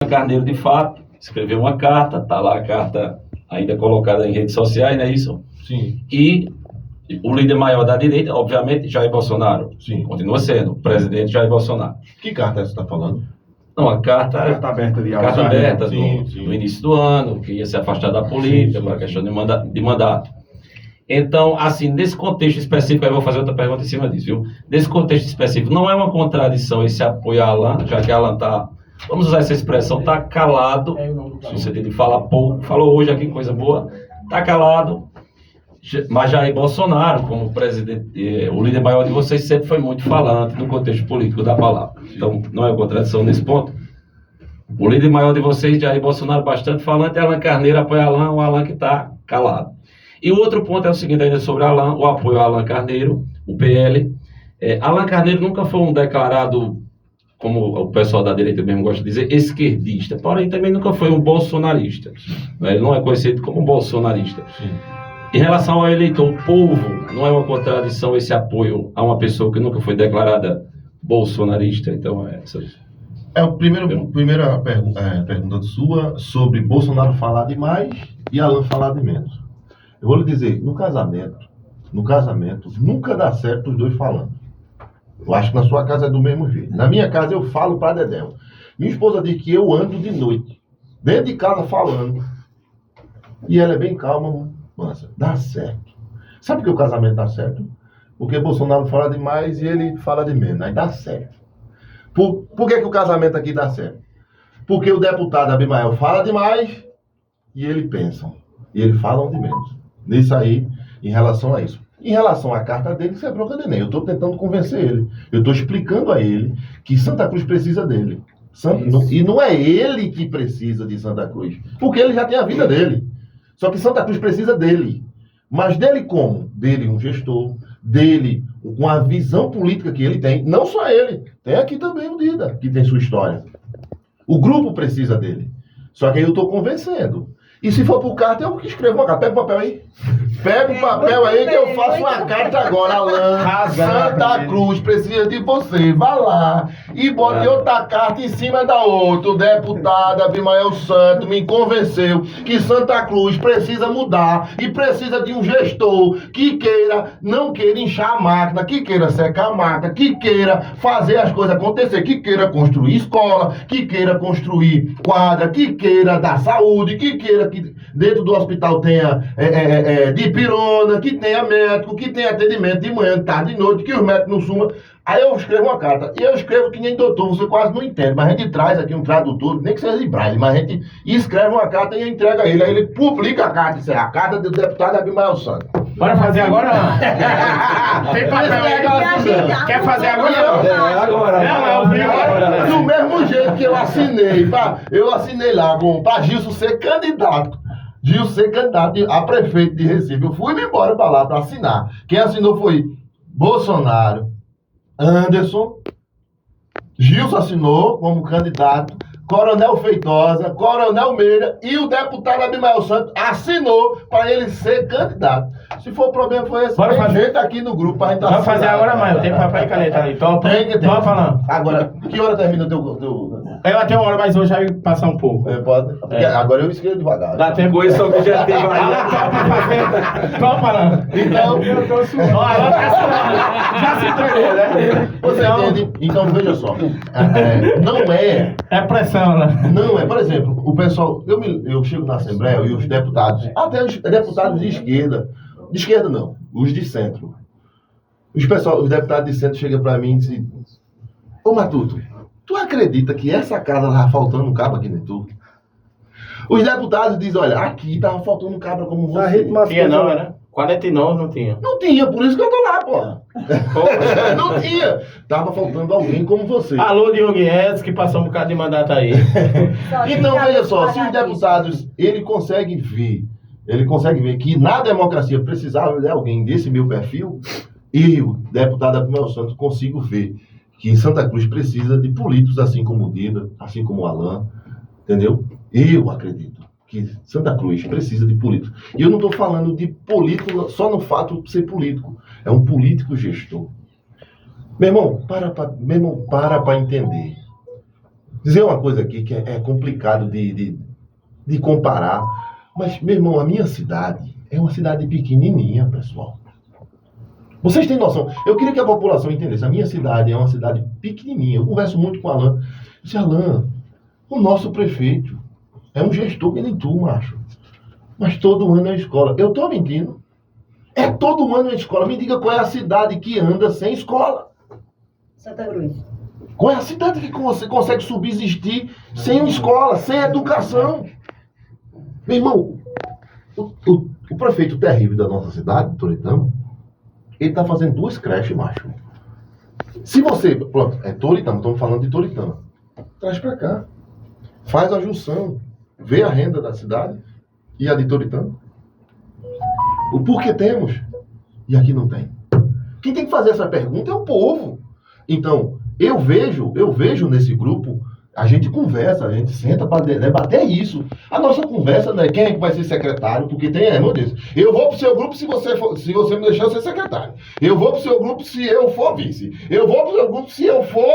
Carneiro, de fato, escreveu uma carta, está lá a carta ainda colocada em redes sociais, não é isso? Sim. E o líder maior da direita, obviamente, Jair Bolsonaro. Sim. Continua sendo o presidente Jair Bolsonaro. Que carta você está falando? Não, a carta aberta de carta aberta sim, do, sim. do início do ano, que ia se afastar da política, para questão de mandato. Então, assim, nesse contexto específico, aí eu vou fazer outra pergunta em cima disso, viu? Nesse contexto específico, não é uma contradição esse apoio a Alan, já que Alan está, vamos usar essa expressão, está calado, no sentido de falar pouco, falou hoje aqui coisa boa, está calado, mas Jair Bolsonaro, como presidente, o líder maior de vocês, sempre foi muito falante no contexto político da palavra. Então, não é uma contradição nesse ponto. O líder maior de vocês, Jair Bolsonaro, bastante falante, Alan Carneiro apoia Alan, o Alan que está calado. E o outro ponto é o seguinte, ainda sobre Alan, o apoio a Alan Carneiro, o PL. Alan Carneiro nunca foi um declarado, como o pessoal da direita mesmo gosta de dizer, esquerdista, porém também nunca foi um bolsonarista. Ele não é conhecido como bolsonarista. Sim. Em relação ao eleitor, o povo, não é uma contradição esse apoio a uma pessoa que nunca foi declarada bolsonarista? Então, Primeira pergunta sua sobre Bolsonaro falar demais e Alan falar de menos. Eu vou lhe dizer, no casamento, nunca dá certo os dois falando. Eu acho que na sua casa é do mesmo jeito. Na minha casa eu falo pra Dedéu. Minha esposa diz que eu ando de noite, dentro de casa falando. E ela é bem calma, mansa. Dá certo. Sabe por que o casamento dá certo? Porque Bolsonaro fala demais e ele fala de menos. Aí dá certo. Por que o casamento aqui dá certo? Porque o deputado Abimael fala demais e ele pensa. E eles falam de menos. Nisso aí, em relação a isso. Em relação à carta dele, isso é bronca de nem. Eu estou tentando convencer ele. Eu estou explicando a ele que Santa Cruz precisa dele. E não é ele que precisa de Santa Cruz. Porque ele já tem a vida dele. Só que Santa Cruz precisa dele. Mas dele como? Dele um gestor. Dele com a visão política que ele tem. Não só ele. Tem aqui também o Dida, que tem sua história. O grupo precisa dele. Só que aí eu estou convencendo. E se for por carta, eu que escrevo uma carta. Pega o papel aí. Pega o papel aí que eu faço uma carta agora, Alan. Santa Cruz precisa de você. Vá lá e bote outra carta em cima da outra. O deputado Abimael Santos me convenceu que Santa Cruz precisa mudar e precisa de um gestor que não queira inchar a máquina, que queira secar a máquina, que queira fazer as coisas acontecer, que queira construir escola, que queira construir quadra, que queira dar saúde, que queira que dentro do hospital tenha dipirona, que tenha médico, que tenha atendimento de manhã, de tarde, de noite, que os médicos não sumam. Aí eu escrevo uma carta. E eu escrevo que nem doutor, você quase não entende, mas a gente traz aqui um tradutor, nem que seja de braille, mas a gente escreve uma carta e entrega a ele. Aí ele publica a carta, isso é a carta do deputado Abimael Santos. Bora fazer agora? Tem papel aí? Quer fazer agora? Agora. Do mesmo jeito que eu assinei lá para Gilson ser candidato. Gilson ser candidato a prefeito de Recife. Eu fui embora para lá para assinar. Quem assinou foi Bolsonaro, Anderson, Gilson assinou como candidato, Coronel Feitosa, Coronel Meira e o deputado Abimael Santos assinou para ele ser candidato. Se for o problema foi esse, bora fazer gente aqui no grupo para a gente Vamos fazer agora, Maio. Tem papel e caneta ali. Topa. Topa falando. Agora, que hora termina o teu... Eu até uma hora, mas hoje vai passar um pouco. Pode. Agora eu escrevo devagar. Dá tempo. Esse objetivo aí. Topa falando. Então, já se entregou, né? Você entende? Então, veja só. Não é... É pressão, né? Não é, por exemplo, o pessoal, eu chego na Assembleia e os deputados, até os deputados de esquerda não, os de centro. Os deputados de centro chegam para mim e dizem, ô Matuto, tu acredita que essa casa tava faltando um cabra aqui dentro? Os deputados dizem, olha, aqui tava faltando um cabra como você. Tinha não, né? 49 não tinha. Não tinha, por isso que eu tô lá, porra. Não tinha. Tava faltando alguém como você. Alô, Diogo Guedes, que passou um bocado de mandato aí. Então, veja só, se os deputados, ele consegue ver que na democracia precisava de alguém desse meu perfil, eu, deputado Abimael Santos, consigo ver que em Santa Cruz precisa de políticos assim como o Dida, assim como o Alan, entendeu? Eu acredito que Santa Cruz precisa de políticos. E eu não estou falando de político só no fato de ser político. É um político gestor. Meu irmão, para entender. dizer uma coisa aqui que é complicado de comparar, mas, meu irmão, a minha cidade é uma cidade pequenininha, pessoal. Vocês têm noção? Eu queria que a população entendesse. A minha cidade é uma cidade pequenininha. Eu converso muito com o Alan. Eu disse, Alan, o nosso prefeito é um gestor que nem tu, macho. Mas todo ano é escola. Eu tô mentindo? É todo ano é escola. Me diga qual é a cidade que anda sem escola. Santa Cruz. Qual é a cidade que você consegue subsistir sem escola, sem educação? Meu irmão, o prefeito terrível da nossa cidade, Toritama, ele tá fazendo 2 creches, macho. Se você... Pronto, é Toritama, estamos falando de Toritama. Traz pra cá. Faz a junção. Vê a renda da cidade e a de Toritama. O porquê temos e aqui não tem. Quem tem que fazer essa pergunta é o povo. Então, eu vejo nesse grupo, a gente conversa, a gente senta para debater isso. A nossa conversa não é quem é que vai ser secretário, porque tem irmão disso. Eu vou pro seu grupo se você me deixar eu ser secretário. Eu vou pro seu grupo se eu for vice. Eu vou pro seu grupo se eu for...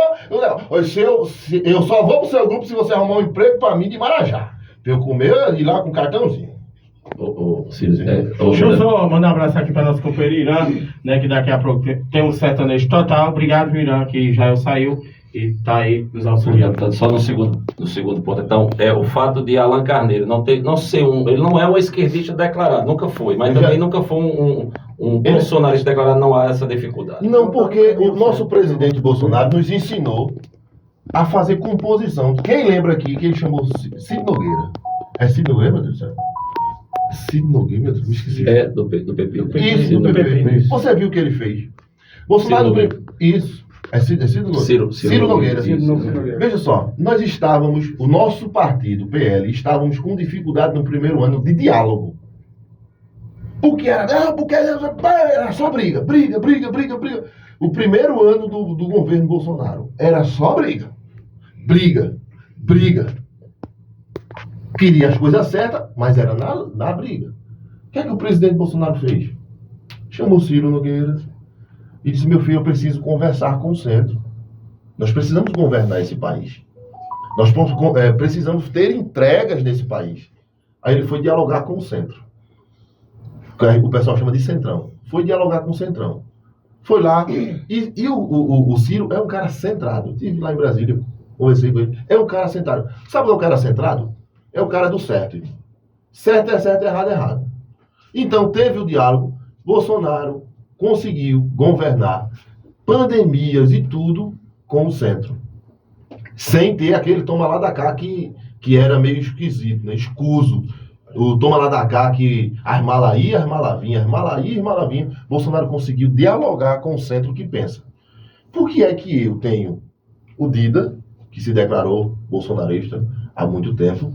Eu só vou pro seu grupo se você arrumar um emprego para mim de Marajá. Pra eu comer e ir lá com cartãozinho. Deixa eu só mandar um abraço aqui para nosso companheiro Irã, né, que daqui a pouco tem um sertanejo total. Obrigado, Irã, que já saiu e tá aí nos auxiliando. Só no segundo ponto. Então, o fato de Alan Carneiro ele não é um esquerdista declarado, nunca foi, mas também nunca foi um bolsonarista declarado, não há essa dificuldade. Não, porque o nosso presidente Bolsonaro nos ensinou a fazer composição. Quem lembra aqui que ele chamou Cid Nogueira? É Cid Nogueira, meu Deus do céu? Cid Nogueira, meu Deus, me esqueci. É do PP. Isso, do PP. Você viu o que ele fez? Bolsonaro... Isso. É Ciro Nogueira. Ciro Nogueira. Veja só, o nosso partido, PL, estávamos com dificuldade no primeiro ano de diálogo. Porque era só briga. O primeiro ano do governo Bolsonaro era só briga. Queria as coisas certas, mas era na briga. O que é que o presidente Bolsonaro fez? Chamou Ciro Nogueira e disse, meu filho, eu preciso conversar com o centro. Nós precisamos governar esse país. Nós precisamos ter entregas nesse país. Aí ele foi dialogar com o centro. O pessoal chama de centrão. Foi dialogar com o centrão. Foi lá. E o Ciro é um cara centrado. Eu estive lá em Brasília, conversei com ele. É um cara centrado. Sabe o que é um cara centrado? É o cara do certo. Certo é certo, errado é errado. Então teve o diálogo. Bolsonaro conseguiu governar pandemias e tudo com o centro. Sem ter aquele toma lá da cá que era meio esquisito, né? Escuso. O toma lá da cá que as malas iam, as malas vinham. Bolsonaro conseguiu dialogar com o centro que pensa. Por que é que eu tenho o Dida, que se declarou bolsonarista há muito tempo?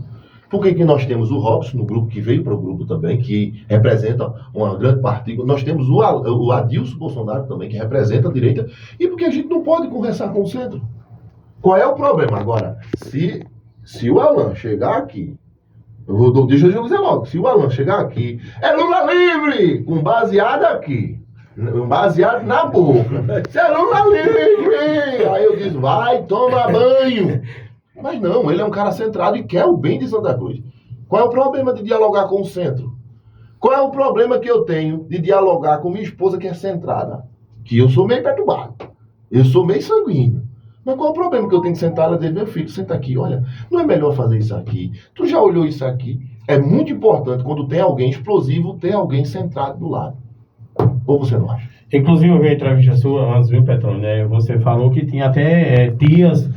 Por que nós temos o Robson no grupo, que veio para o grupo também, que representa uma grande partícula? Nós temos o Adilson Bolsonaro também, que representa a direita. E por que a gente não pode conversar com o centro? Qual é o problema? Agora, se o Alan chegar aqui, deixa eu dizer logo, se o Alan chegar aqui, é Lula livre, com baseado aqui, baseado na boca. Se é Lula livre! Aí eu disse, vai, toma banho. Mas não, ele é um cara centrado e quer o bem de Santa Cruz. Qual é o problema de dialogar com o centro? Qual é o problema que eu tenho de dialogar com minha esposa que é centrada? Que eu sou meio perturbado. Eu sou meio sanguíneo. Mas qual é o problema que eu tenho que sentar e dizer, meu filho, senta aqui, olha, não é melhor fazer isso aqui? Tu já olhou isso aqui? É muito importante, quando tem alguém explosivo, ter alguém centrado do lado. Ou você não acha? Inclusive, eu vi a entrevista sua antes, viu, Petrônio? Né? Você falou que tinha até tias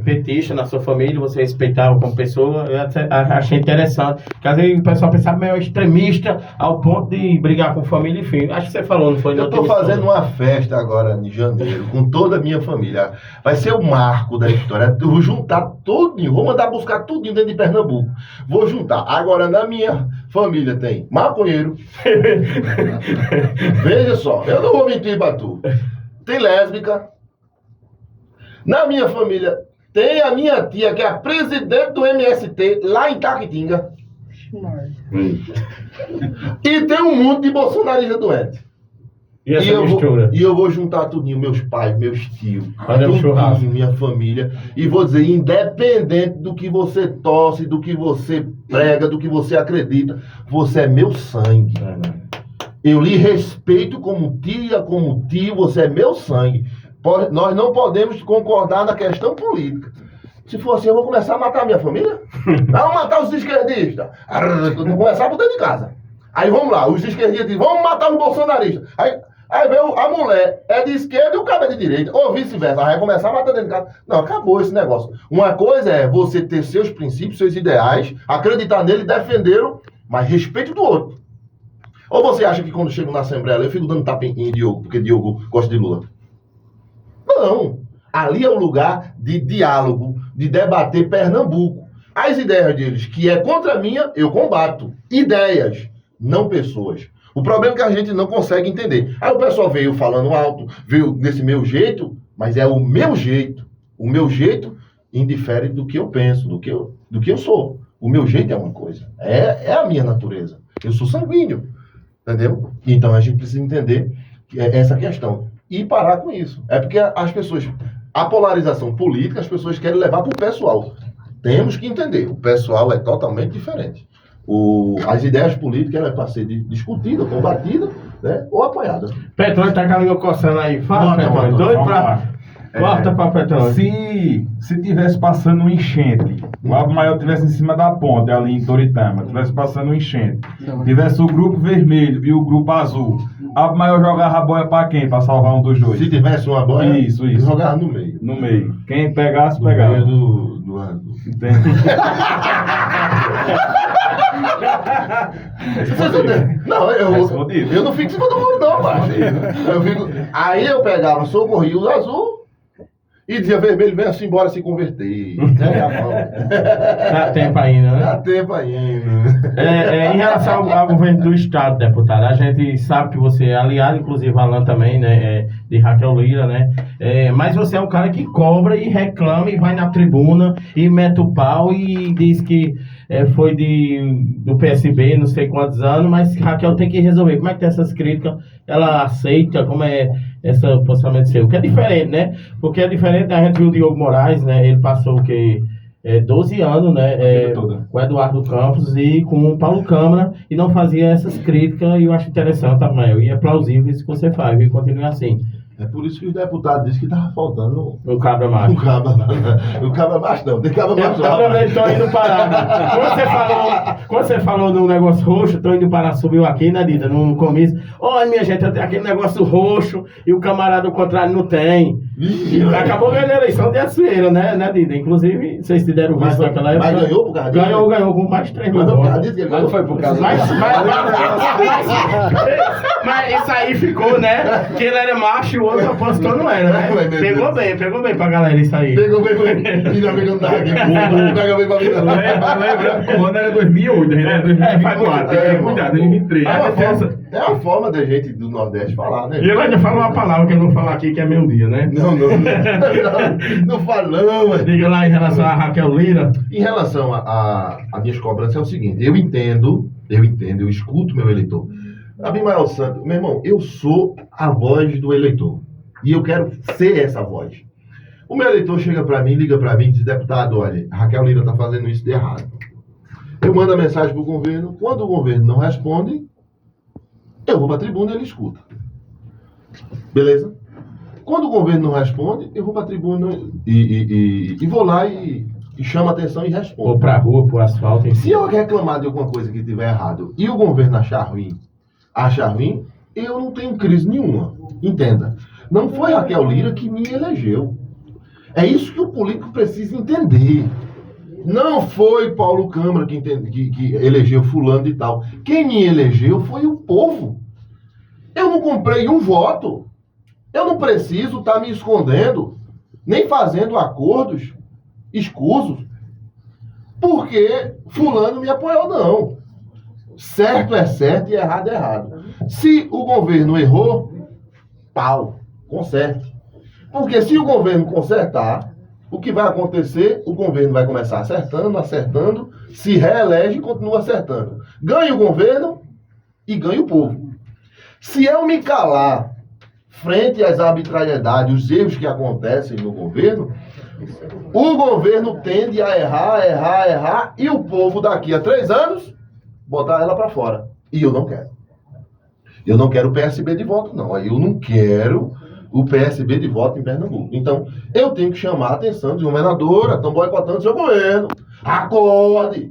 petista na sua família, você respeitava como pessoa. Eu achei interessante, porque às vezes o pessoal pensava meio extremista ao ponto de brigar com família, enfim. Acho que você falou, não foi? Eu estou fazendo uma festa agora em janeiro com toda a minha família. Vai ser o marco da história. Eu vou juntar tudinho, vou mandar buscar tudinho dentro de Pernambuco. Vou juntar. Agora na minha família tem maconheiro. Veja só, eu não vou mentir pra tu. Tem lésbica. Na minha família, tem a minha tia, que é a presidente do MST, lá em Taquitinga. E tem um monte de bolsonarista doente. E essa mistura? E eu vou juntar tudinho, meus pais, meus tios, Fazer um churrasco. minha família, e vou dizer, independente do que você torce, do que você prega, do que você acredita, você é meu sangue. Eu lhe respeito como tia, como tio, você é meu sangue. Nós não podemos concordar na questão política. Se for assim, eu vou começar a matar a minha família? Vamos matar os esquerdistas. Vou começar por dentro de casa. Aí vamos lá, os esquerdistas dizem, vamos matar os bolsonaristas. Aí vem a mulher, é de esquerda e o cara é de direita, ou vice-versa. Aí vai começar a matar dentro de casa. Não, acabou esse negócio. Uma coisa é você ter seus princípios, seus ideais, acreditar nele, defendê-lo, mas respeito do outro. Ou você acha que quando chego na Assembleia eu fico dando tapinha em Diogo, porque Diogo gosta de Lula? Não. Ali é o lugar de diálogo, de debater Pernambuco. As ideias deles, que é contra a minha, eu combato. Ideias, não pessoas. O problema é que a gente não consegue entender. Aí o pessoal veio falando alto, veio desse meu jeito, mas é o meu jeito. O meu jeito indifere do que eu penso, do que eu sou. O meu jeito é uma coisa. É a minha natureza. Eu sou sanguíneo. Entendeu? Então a gente precisa entender essa questão. E parar com isso. É porque as pessoas... A polarização política, as pessoas querem levar para o pessoal. Temos que entender. O pessoal é totalmente diferente. As ideias políticas elas é para ser discutida, combatida, né, ou apoiada. Petrônio tá com a língua coçando aí. Fala, Petrônio. Doido pra... Corta pra Petrônio. Se tivesse passando um enchente, o Alvo Maior tivesse em cima da ponte, ali em Toritama, tivesse passando um enchente, tivesse o grupo vermelho e o grupo azul, Alvo Maior jogava a boia pra quem? Pra salvar um dos dois? Se tivesse uma boia, isso. jogava no meio. No meio. Quem pegasse, pegava. Do ano. Entende? Não, eu não fico em cima do muro, não, macho. Aí eu pegava, socorria o azul e dizia vermelho, vem assim, bora se converter. Dá tempo ainda, né? Dá tempo ainda. Em relação ao governo do Estado, deputado, a gente sabe que você é aliado, inclusive Alan também, né? De Raquel Lira, né? Mas você é um cara que cobra e reclama e vai na tribuna e mete o pau e diz que foi do PSB, não sei quantos anos, mas Raquel tem que resolver. Como é que tem essas críticas? Ela aceita? Como é esse posicionamento seu? Que é diferente, né? Porque é diferente, a gente viu o Diogo Moraes, né? Ele passou o quê? 12 anos, né? Com o Eduardo Campos e com o Paulo Câmara e não fazia essas críticas e eu acho interessante, Amael. E é plausível isso que você faz, e continua assim. É por isso que os deputados dizem que estava faltando o cabra macho. O cabra macho não, tem cabra macho não. Estou indo parar. Quando você falou no negócio roxo, estou indo parar, subiu aqui, né, Dida, no começo. Olha, minha gente, eu tenho aquele negócio roxo e o camarada, ao contrário, não tem. Acabou ganhando a eleição de Açoeira, né, Dida? Inclusive, vocês se deram visto naquela época. Mas ganhou por causa disso? Ganhou com mais de 3 mil votos. Mas não foi por causa disso. Mas isso aí ficou, né? Que ele era macho e o outro opositor não era, né? Pegou bem pra galera isso aí. Pegou bem. Ainda bem que não tava aqui. Pegou bem pra mim, não. Lembrando que o ano era 2008, né? 2024. Tem que cuidar, 2023. É a forma da gente do Nordeste falar, né? E ele ainda fala uma palavra que eu não vou falar aqui, que é meio-dia, né? Não fala não, mano. Diga lá em relação a Raquel Lira. Em relação a minhas cobranças é o seguinte, eu entendo, eu escuto meu eleitor. Abimael Santos, meu irmão, eu sou a voz do eleitor. E eu quero ser essa voz. O meu eleitor chega para mim, liga para mim e diz, deputado, olha, Raquel Lira está fazendo isso de errado. Eu mando a mensagem para o governo, quando o governo não responde, eu vou para a tribuna e ele escuta. Beleza? Quando o governo não responde, eu vou para a tribuna e vou lá e chamo a atenção e respondo. Ou para a rua, para o asfalto. Se eu reclamar de alguma coisa que estiver errado e o governo achar ruim, eu não tenho crise nenhuma. Entenda. Não foi Raquel Lira que me elegeu. É isso que o político precisa entender. Não foi Paulo Câmara que elegeu fulano e tal. Quem me elegeu foi o povo. Eu não comprei um voto. Eu não preciso estar me escondendo, nem fazendo acordos escusos, porque fulano me apoiou, não. Certo é certo e errado é errado. Se o governo errou, pau, conserte. Porque se o governo consertar, o que vai acontecer? O governo vai começar acertando, se reelege e continua acertando. Ganha o governo e ganha o povo. Se eu me calar frente às arbitrariedades, os erros que acontecem no governo, o governo tende a errar, e o povo daqui a 3 anos botar ela para fora. E eu não quero. Eu não quero o PSB de volta, não. Eu não quero o PSB de volta em Pernambuco. Então, eu tenho que chamar a atenção de governadora, estão boicotando seu governo. Acorde!